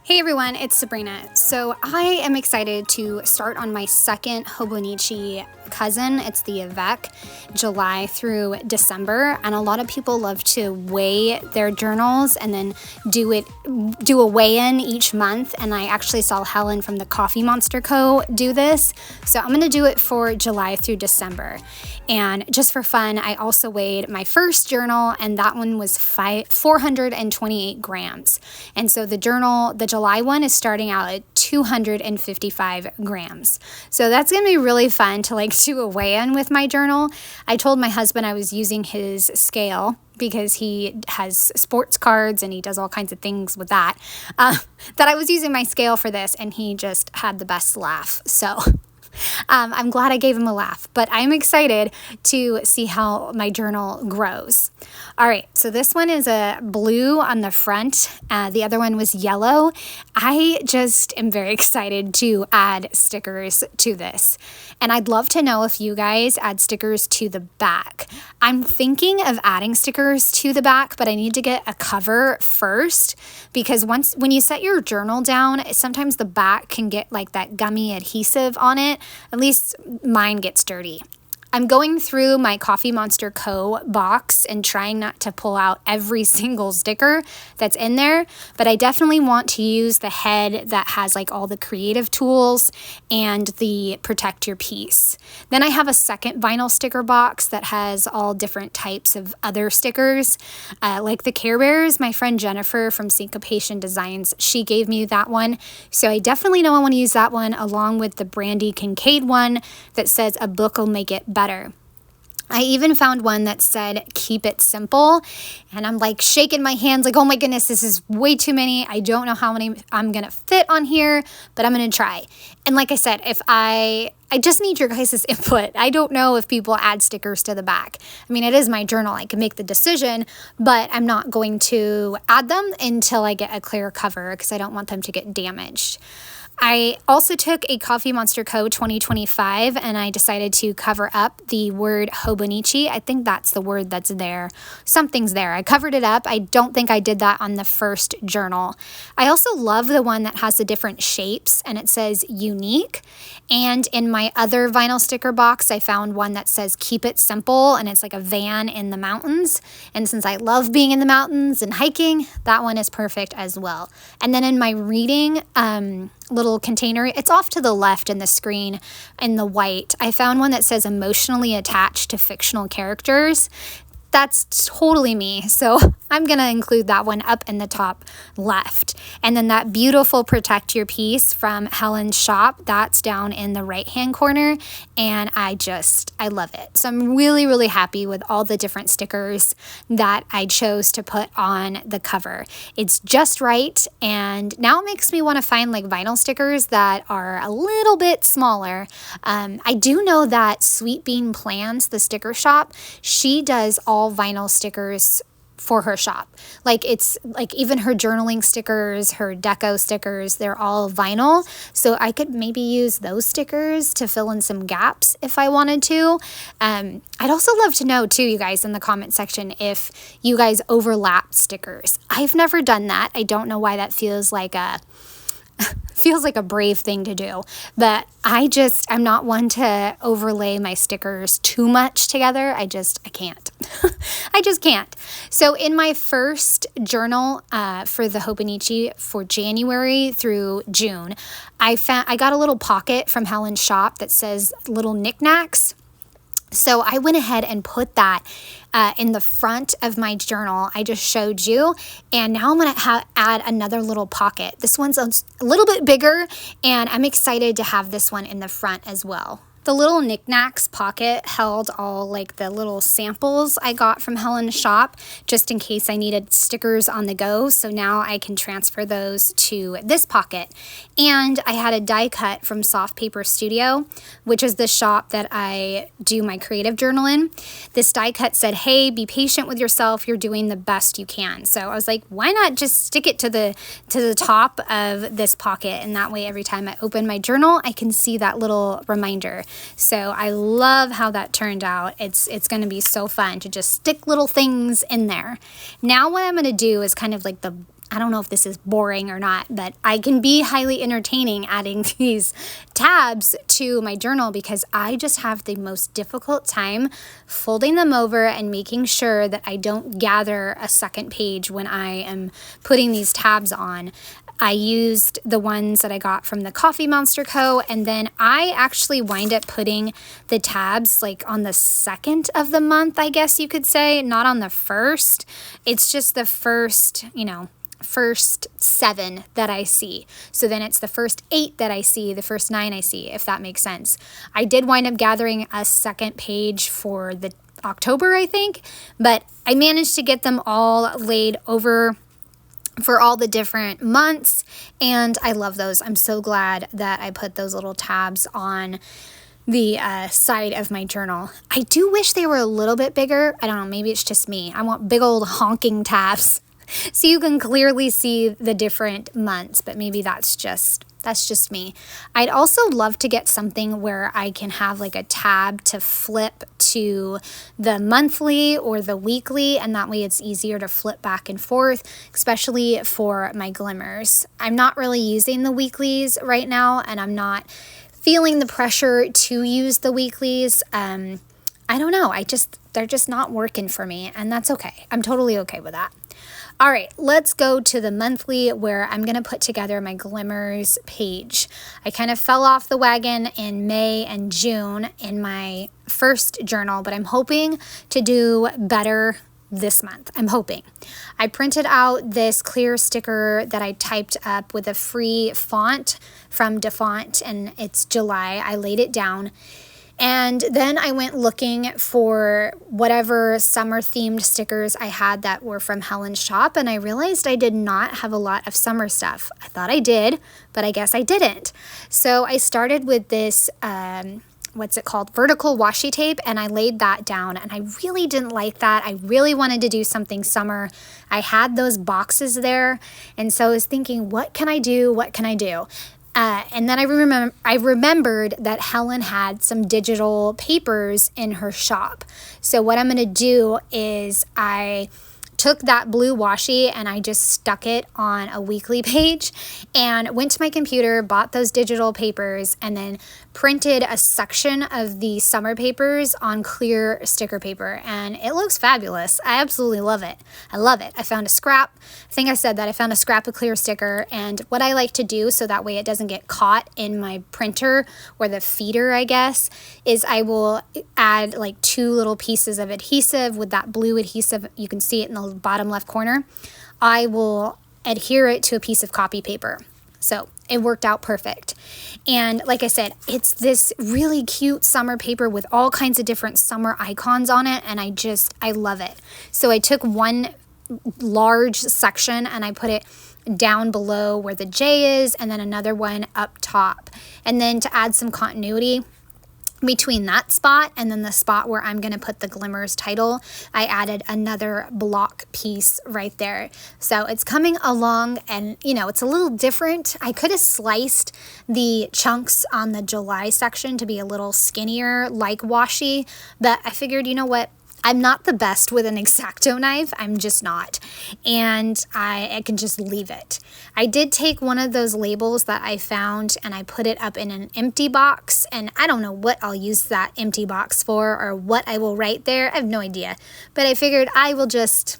Hey everyone, it's Sabrina. So I am excited to start on my second Hobonichi cousin. It's the Avec, July through December, and a lot of people love to weigh their journals and then do a weigh-in each month. And I actually saw Helen from the Coffee Monster Co. do this, so I'm gonna do it for July through December. And just for fun, I also weighed my first journal, and that one was 428 grams. And so the July one is starting out at 255 grams. So that's gonna be really fun to do a weigh-in with my journal. I told my husband I was using his scale because he has sports cards and he does all kinds of things with that, that I was using my scale for this, and he just had the best laugh. So I'm glad I gave him a laugh, but I'm excited to see how my journal grows. All right, so this one is a blue on the front. The other one was yellow. I just am very excited to add stickers to this. And I'd love to know if you guys add stickers to the back. I'm thinking of adding stickers to the back, but I need to get a cover first, because when you set your journal down, sometimes the back can get like that gummy adhesive on it. At least mine gets dirty. I'm going through my Coffee Monster Co. box and trying not to pull out every single sticker that's in there, but I definitely want to use the head that has all the creative tools and the protect your piece. Then I have a second vinyl sticker box that has all different types of other stickers, like the Care Bears. My friend Jennifer from Syncopation Designs, she gave me that one, so I definitely know I want to use that one along with the Brandy Kincaid one that says a book will make it better. I even found one that said keep it simple, and I'm shaking my hands oh my goodness, this is way too many. I don't know how many I'm gonna fit on here, but I'm gonna try. And like I said, if I just need your guys' input. I don't know if people add stickers to the back. I mean, it is my journal. I can make the decision, but I'm not going to add them until I get a clear cover because I don't want them to get damaged. I also took a Coffee Monster Co. 2025 and I decided to cover up the word Hobonichi. I think that's the word that's there. Something's there. I covered it up. I don't think I did that on the first journal. I also love the one that has the different shapes and it says unique. And in my other vinyl sticker box, I found one that says keep it simple, and it's like a van in the mountains. And since I love being in the mountains and hiking, that one is perfect as well. And then in my reading, little container, it's off to the left in the screen in the white, I found one that says emotionally attached to fictional characters. That's totally me, so I'm going to include that one up in the top left. And then that beautiful protect your piece from Helen's shop, that's down in the right hand corner, and I love it. So I'm really, really happy with all the different stickers that I chose to put on the cover. It's just right, and now it makes me want to find vinyl stickers that are a little bit smaller. I do know that Sweet Bean Plans, the sticker shop, she does all vinyl stickers for her shop. It's even her journaling stickers, her deco stickers, they're all vinyl. So I could maybe use those stickers to fill in some gaps if I wanted to. I'd also love to know too, you guys, in the comment section, if you guys overlap stickers. I've never done that. I don't know why that feels like a brave thing to do, but I'm not one to overlay my stickers too much together. I can't. I just can't. So in my first journal for the Hobonichi for January through June, I got a little pocket from Helen's shop that says little knickknacks. So I went ahead and put that in the front of my journal I just showed you, and now I'm going to add another little pocket. This one's a little bit bigger, and I'm excited to have this one in the front as well. The little knickknacks pocket held all the little samples I got from Helen's shop, just in case I needed stickers on the go. So now I can transfer those to this pocket. And I had a die cut from Soft Paper Studio, which is the shop that I do my creative journal in. This die cut said, hey, be patient with yourself. You're doing the best you can. So I was like, why not just stick it to the top of this pocket? And that way, every time I open my journal, I can see that little reminder. So I love how that turned out. It's going to be so fun to just stick little things in there. Now what I'm going to do is kind of the I don't know if this is boring or not, but I can be highly entertaining adding these tabs to my journal because I just have the most difficult time folding them over and making sure that I don't gather a second page when I am putting these tabs on. I used the ones that I got from the Coffee Monster Co. And then I actually wind up putting the tabs like on the second of the month, I guess you could say, not on the first. It's just the first, first 7 that I see. So then it's the first 8 that I see, the first 9 I see, if that makes sense. I did wind up gathering a second page for the October, I think, but I managed to get them all laid over for all the different months, and I love those. I'm so glad that I put those little tabs on the side of my journal. I do wish they were a little bit bigger. I don't know, maybe it's just me. I want big old honking tabs so you can clearly see the different months, but maybe that's just me. I'd also love to get something where I can have like a tab to flip to the monthly or the weekly, and that way it's easier to flip back and forth, especially for my glimmers. I'm not really using the weeklies right now, and I'm not feeling the pressure to use the weeklies. I don't know. They're just not working for me, and that's okay. I'm totally okay with that. All right, let's go to the monthly where I'm going to put together my glimmers page. I kind of fell off the wagon in May and June in my first journal, but I'm hoping to do better this month. I'm hoping. I printed out this clear sticker that I typed up with a free font from DeFont, and it's July. I laid it down. And then I went looking for whatever summer themed stickers I had that were from Helen's shop, and I realized I did not have a lot of summer stuff. I thought I did, but I guess I didn't. So I started with this, vertical washi tape, and I laid that down, and I really didn't like that. I really wanted to do something summer. I had those boxes there, and so I was thinking, what can I do? What can I do? And then I remembered that Helen had some digital papers in her shop. So what I'm going to do is I took that blue washi and I just stuck it on a weekly page and went to my computer, bought those digital papers, and then printed a section of the summer papers on clear sticker paper, and it looks fabulous. I absolutely love it. I love it. I found a scrap. I think I said that. I found a scrap of clear sticker, and what I like to do so that way it doesn't get caught in my printer or the feeder, I guess, is I will add like 2 little pieces of adhesive with that blue adhesive. You can see it in the bottom left corner. I will adhere it to a piece of copy paper. So it worked out perfect. And like I said, it's this really cute summer paper with all kinds of different summer icons on it, and I love it. So I took one large section and I put it down below where the J is, and then another one up top. And then to add some continuity between that spot and then the spot where I'm going to put the Glimmers title, I added another block piece right there. So it's coming along, and it's a little different. I could have sliced the chunks on the July section to be a little skinnier like washi, but I figured, you know what? I'm not the best with an X-Acto knife. I'm just not. And I can just leave it. I did take one of those labels that I found and I put it up in an empty box. And I don't know what I'll use that empty box for or what I will write there. I have no idea. But I figured I'll just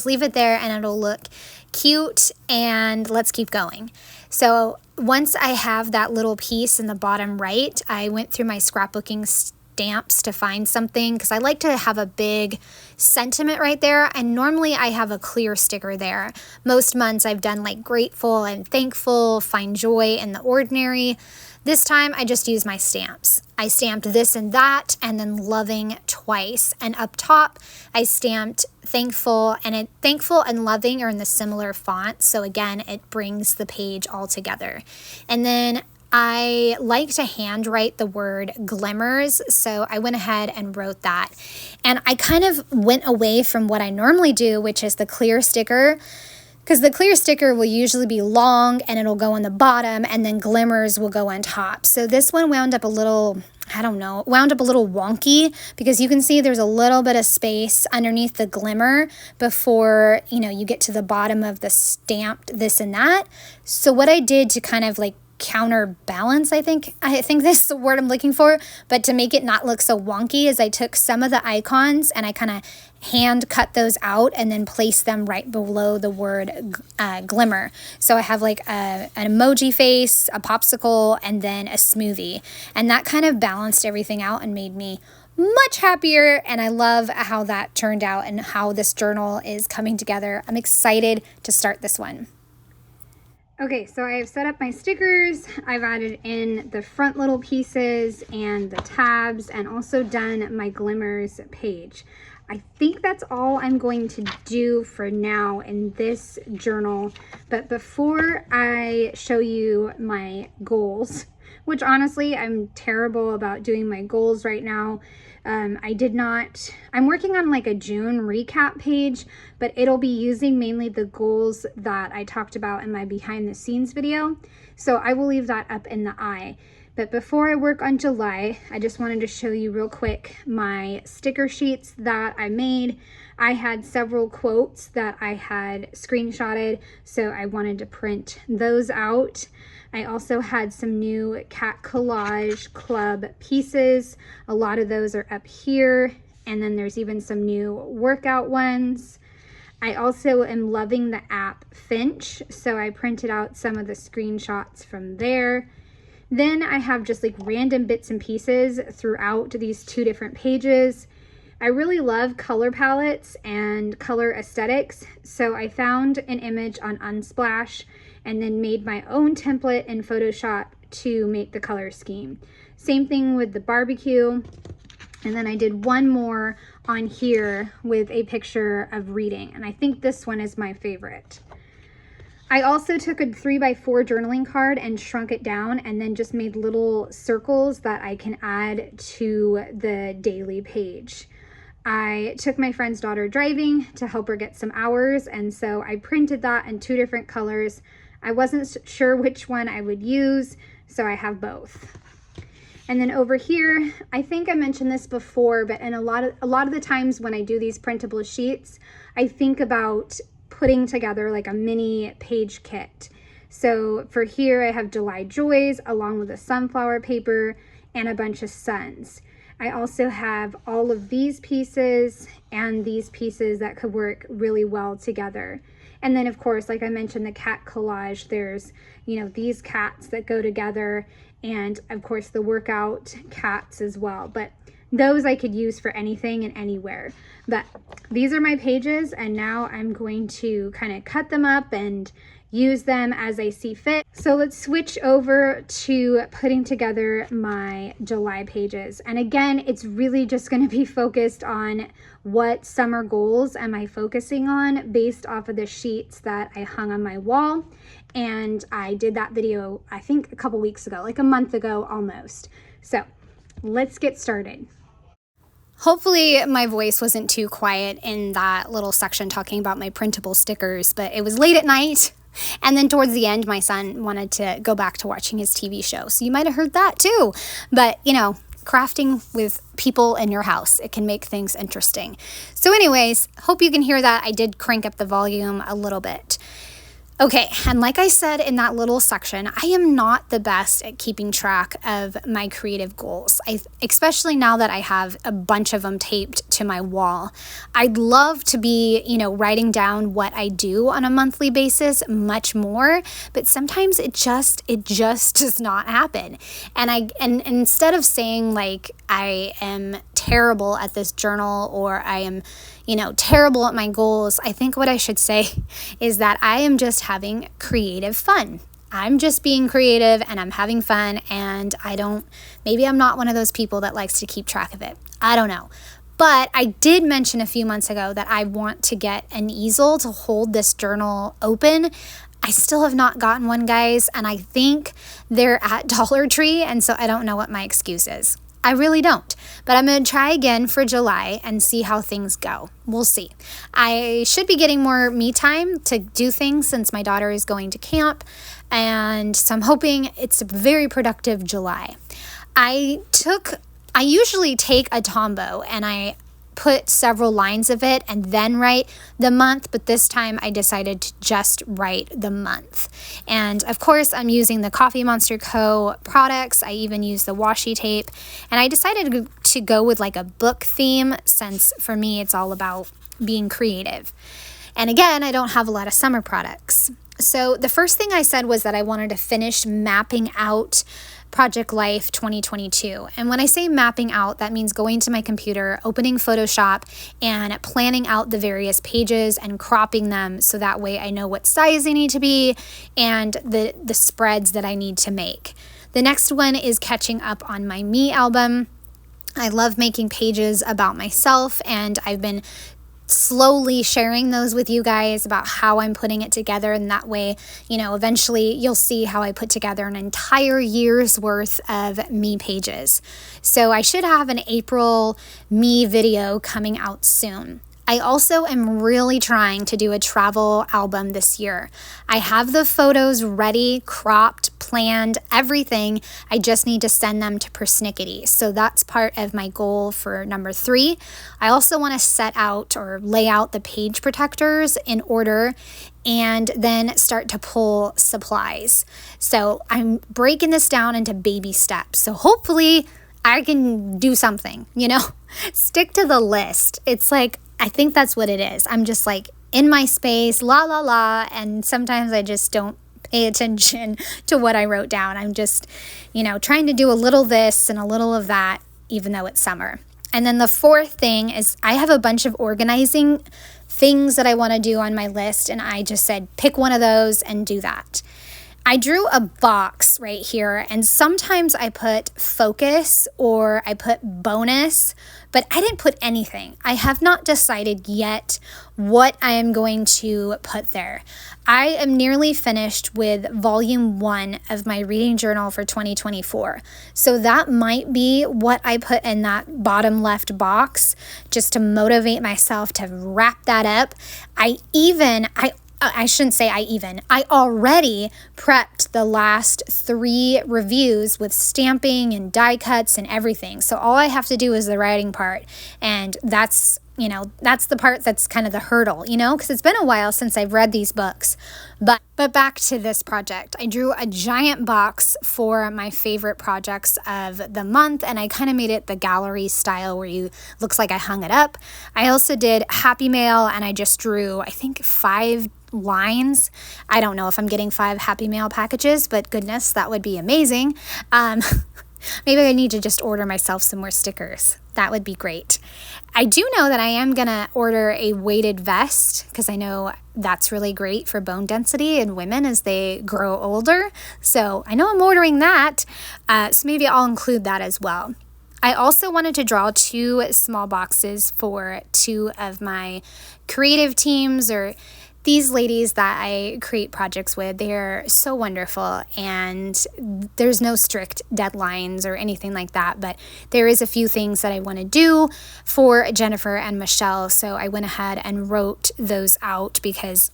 leave it there and it'll look cute, and let's keep going. So once I have that little piece in the bottom right, I went through my scrapbooking stamps to find something because I like to have a big sentiment right there, and normally I have a clear sticker there. Most months I've done like grateful and thankful, find joy in the ordinary. This time I just used my stamps. I stamped this and that, and then loving twice, and up top I stamped thankful, and thankful and loving are in the similar font, so again it brings the page all together. And then I like to handwrite the word glimmers, so I went ahead and wrote that. And I kind of went away from what I normally do, which is the clear sticker, because the clear sticker will usually be long and it'll go on the bottom, and then glimmers will go on top. So this one wound up a little, I don't know, wound up a little wonky because you can see there's a little bit of space underneath the glimmer before, you know, you get to the bottom of the stamped this and that. So what I did to kind of like counterbalance, I think this is the word I'm looking for, but to make it not look so wonky, is I took some of the icons and I kind of hand cut those out and then place them right below the word glimmer. So I have like an emoji face, a popsicle, and then a smoothie, and that kind of balanced everything out and made me much happier, and I love how that turned out and how this journal is coming together. I'm excited to start this one. Okay, so I have set up my stickers. I've added in the front little pieces and the tabs, and also done my glimmers page. I think that's all I'm going to do for now in this journal. But before I show you my goals, which honestly I'm terrible about doing my goals right now. I'm working on like a June recap page, but it'll be using mainly the goals that I talked about in my behind the scenes video. So I will leave that up in the eye. But before I work on July, I just wanted to show you real quick my sticker sheets that I made. I had several quotes that I had screenshotted, so I wanted to print those out. I also had some new Collage Club pieces. A lot of those are up here, and then there's even some new workout ones. I also am loving the app Finch, so I printed out some of the screenshots from there. Then I have just like random bits and pieces throughout these two different pages. I really love color palettes and color aesthetics, so I found an image on Unsplash and then made my own template in Photoshop to make the color scheme. Same thing with the barbecue. And then I did one more on here with a picture of reading, and I think this one is my favorite. I also took a 3x4 journaling card and shrunk it down, and then just made little circles that I can add to the daily page. I took my friend's daughter driving to help her get some hours, and so I printed that in two different colors. I wasn't sure which one I would use, so I have both. And then over here, I think I mentioned this before, but in a lot of the times when I do these printable sheets, I think about putting together like a mini page kit. So for here, I have July Joys along with a sunflower paper and a bunch of suns. I also have all of these pieces and these pieces that could work really well together. And then of course, like I mentioned, the cat collage, there's, you know, these cats that go together, and of course the workout cats as well. But those I could use for anything and anywhere. But these are my pages, and now I'm going to kind of cut them up and use them as I see fit. So let's switch over to putting together my July pages. And again, it's really just going to be focused on what summer goals am I focusing on based off of the sheets that I hung on my wall. And I did that video, I think a couple weeks ago, like a month ago almost. So let's get started. Hopefully my voice wasn't too quiet in that little section talking about my printable stickers, but it was late at night. And then towards the end, my son wanted to go back to watching his TV show. So you might have heard that too. But, you know, crafting with people in your house, it can make things interesting. So anyways, hope you can hear that. I did crank up the volume a little bit. Okay, and like I said in that little section, I am not the best at keeping track of my creative goals, especially now that I have a bunch of them taped to my wall. I'd love to be, you know, writing down what I do on a monthly basis much more, but sometimes it just does not happen. And instead of saying like I am terrible at this journal or I am, you know, terrible at my goals, I think what I should say is that I am just having creative fun. I'm just being creative and I'm having fun, and maybe I'm not one of those people that likes to keep track of it. I don't know. But I did mention a few months ago that I want to get an easel to hold this journal open. I still have not gotten one, guys, and I think they're at Dollar Tree, and so I don't know what my excuse is. I really don't, but I'm going to try again for July and see how things go. We'll see. I should be getting more me time to do things since my daughter is going to camp, and so I'm hoping it's a very productive July. I usually take a Tombow and I put several lines of it and then write the month, but this time I decided to just write the month. And of course, I'm using the Coffee Monster Co. products. I even use the washi tape, and I decided to go with like a book theme, since for me it's all about being creative. And again, I don't have a lot of summer products. So the first thing I said was that I wanted to finish mapping out Project Life 2022. And when I say mapping out, that means going to my computer, opening Photoshop, and planning out the various pages and cropping them so that way I know what size they need to be and the spreads that I need to make. The next one is catching up on my me album. I love making pages about myself, and I've been slowly sharing those with you guys about how I'm putting it together, and that way, you know, eventually you'll see how I put together an entire year's worth of me pages. So I should have an April me video coming out soon. I also am really trying to do a travel album this year. I have the photos ready, cropped, planned, everything. I just need to send them to Persnickety. So that's part of my goal for number 3. I also want to set out or lay out the page protectors in order and then start to pull supplies. So I'm breaking this down into baby steps. So hopefully I can do something, you know, stick to the list. It's like, I think that's what it is. I'm just like in my space, la la la, and sometimes I just don't pay attention to what I wrote down. I'm just, you know, trying to do a little this and a little of that, even though it's summer. And then the fourth thing is I have a bunch of organizing things that I want to do on my list, and I just said pick one of those and do that. I drew a box right here, and sometimes I put focus or I put bonus, but I didn't put anything. I have not decided yet what I am going to put there. I am nearly finished with volume 1 of my reading journal for 2024. So that might be what I put in that bottom left box, just to motivate myself to wrap that up. I already prepped the last 3 reviews with stamping and die cuts and everything. So all I have to do is the writing part. And that's the part that's kind of the hurdle, because it's been a while since I've read these books. But back to this project. I drew a giant box for my favorite projects of the month, and I kind of made it the gallery style where looks like I hung it up. I also did Happy Mail, and I just drew, I think, 5 lines. I don't know if I'm getting 5 Happy Mail packages, but goodness, that would be amazing. Maybe I need to just order myself some more stickers. That would be great. I do know that I am going to order a weighted vest because I know that's really great for bone density in women as they grow older. So I know I'm ordering that. So maybe I'll include that as well. I also wanted to draw 2 small boxes for 2 of my creative teams, or these ladies that I create projects with. They're so wonderful, and there's no strict deadlines or anything like that, but there is a few things that I want to do for Jennifer and Michelle, so I went ahead and wrote those out because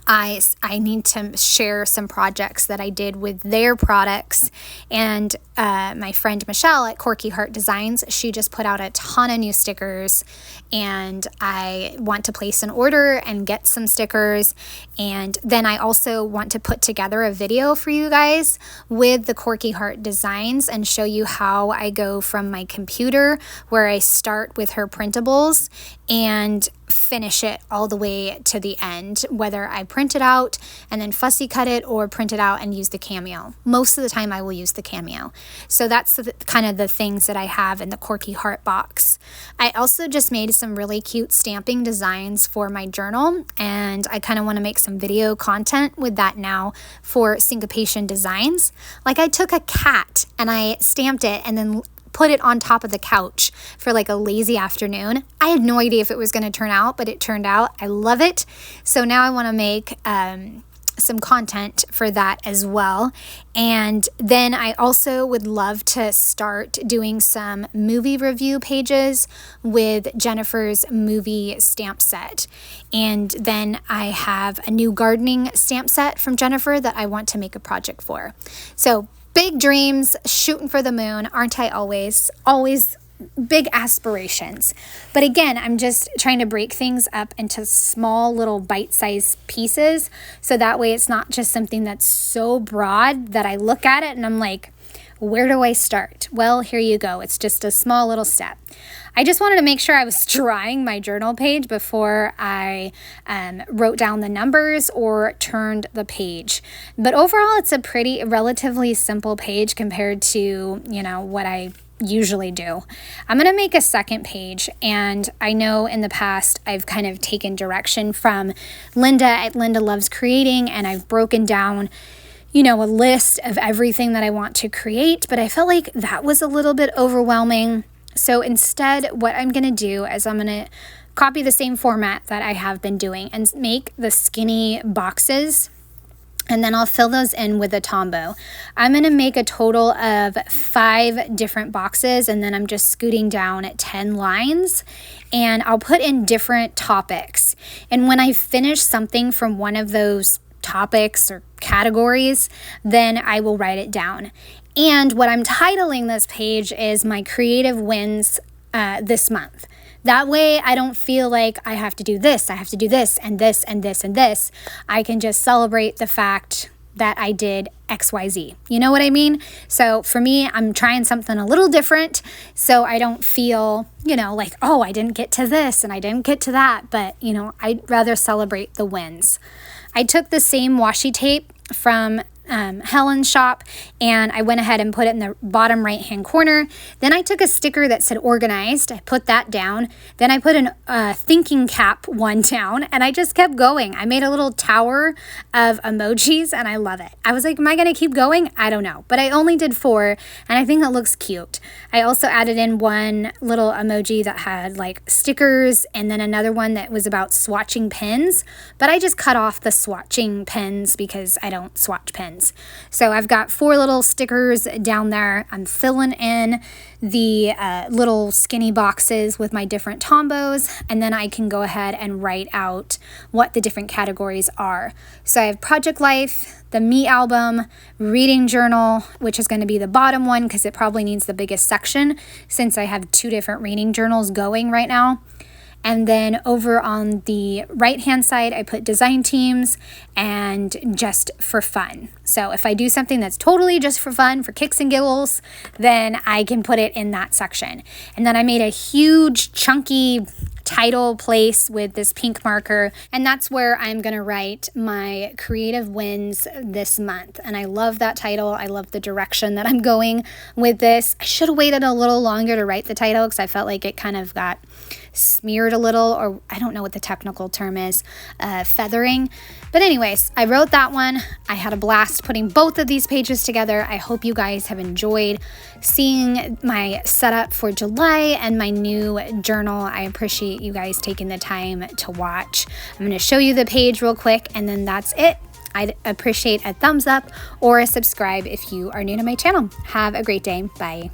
I need to share some projects that I did with their products. And my friend Michelle at QuirkyHeart Designs, she just put out a ton of new stickers, and I want to place an order and get some stickers. And then I also want to put together a video for you guys with the QuirkyHeart Designs and show you how I go from my computer, where I start with her printables, and finish it all the way to the end, whether I print it out and then fussy cut it or print it out and use the Cameo. Most of the time I will use the Cameo. So that's kind of the things that I have in the QuirkyHeart box. I also just made some really cute stamping designs for my journal, and I kind of want to make some video content with that now for Syncopation Designs. Like, I took a cat and I stamped it and then put it on top of the couch for like a lazy afternoon. I had no idea if it was going to turn out, but it turned out. I love it. So now I want to make some content for that as well. And then I also would love to start doing some movie review pages with Jennifer's movie stamp set. And then I have a new gardening stamp set from Jennifer that I want to make a project for. So Big dreams, shooting for the moon, aren't I always? Always big aspirations. But again, I'm just trying to break things up into small little bite-sized pieces, so that way it's not just something that's so broad that I look at it and I'm like, where do I start? Well, here you go. It's just a small little step. I just wanted to make sure I was drawing my journal page before I wrote down the numbers or turned the page. But overall, it's a pretty relatively simple page compared to, you know, what I usually do. I'm going to make a second page, and I know in the past I've kind of taken direction from Linda at Linda Loves Creating, and I've broken down, you know, a list of everything that I want to create, but I felt like that was a little bit overwhelming. So instead, what I'm going to do is I'm going to copy the same format that I have been doing and make the skinny boxes, and then I'll fill those in with a Tombow. I'm going to make a total of 5 different boxes, and then I'm just scooting down 10 lines, and I'll put in different topics. And when I finish something from one of those topics or categories, then I will write it down. And what I'm titling this page is my creative wins this month. That way I don't feel like I have to do this, I have to do this, and this, and this, and this. I can just celebrate the fact that I did XYZ. You know what I mean? So for me, I'm trying something a little different so I don't feel, you know, like, oh, I didn't get to this and I didn't get to that. But, you know, I'd rather celebrate the wins. I took the same washi tape from Helen's shop, and I went ahead and put it in the bottom right hand corner. Then I took a sticker that said organized, I put that down. Then I put a thinking cap one down, and I just kept going. I made a little tower of emojis, and I love it. I was like, am I gonna keep going? I don't know, but I only did 4, and I think it looks cute. I also added in one little emoji that had like stickers, and then another one that was about swatching pens, but I just cut off the swatching pens because I don't swatch pens. So I've got 4 little stickers down there. I'm filling in the little skinny boxes with my different Tombows, and then I can go ahead and write out what the different categories are. So I have Project Life, the Me album, reading journal, which is going to be the bottom one because it probably needs the biggest section since I have 2 different reading journals going right now. And then over on the right-hand side, I put design teams and just for fun. So if I do something that's totally just for fun, for kicks and giggles, then I can put it in that section. And then I made a huge chunky title place with this pink marker, and that's where I'm gonna write my creative wins this month. And I love that title. I love the direction that I'm going with this. I should have waited a little longer to write the title because I felt like it kind of got smeared a little, or I don't know what the technical term is, feathering. But anyways, I wrote that one. I had a blast putting both of these pages together. I hope you guys have enjoyed seeing my setup for July and my new journal. I appreciate you guys taking the time to watch. I'm going to show you the page real quick, and then that's it. I'd appreciate a thumbs up or a subscribe if you are new to my channel. Have a great day. Bye.